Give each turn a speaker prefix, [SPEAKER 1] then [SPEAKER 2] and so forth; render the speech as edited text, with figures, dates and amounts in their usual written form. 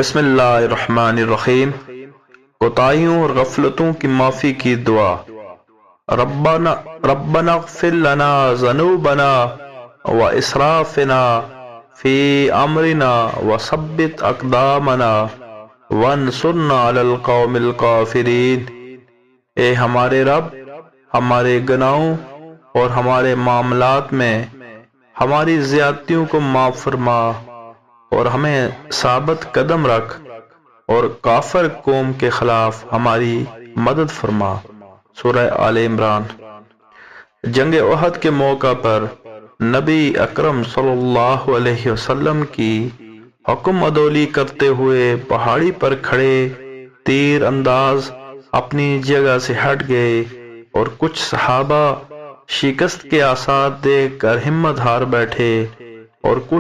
[SPEAKER 1] بسم اللہ الرحمن الرحیم۔ کوتاہیوں اور غفلتوں کی معافی کی دعا۔ ربنا اغفر لنا ذنوبنا واسرافنا فی امرنا وثبت اقدامنا وانصرنا علی القوم الکافرین۔ اے ہمارے رب، ہمارے گناہوں اور ہمارے معاملات میں ہماری زیادتیوں کو معاف فرما اور ہمیں ثابت قدم رکھ، اور کافر قوم کے خلاف ہماری مدد فرما۔ سورہ آل عمران۔ جنگ احد کے موقع پر نبی اکرم صلی اللہ علیہ وسلم کی حکم عدولی کرتے ہوئے پہاڑی پر کھڑے تیر انداز اپنی جگہ سے ہٹ گئے، اور کچھ صحابہ شکست کے آثار دیکھ کر ہمت ہار بیٹھے، اور کچھ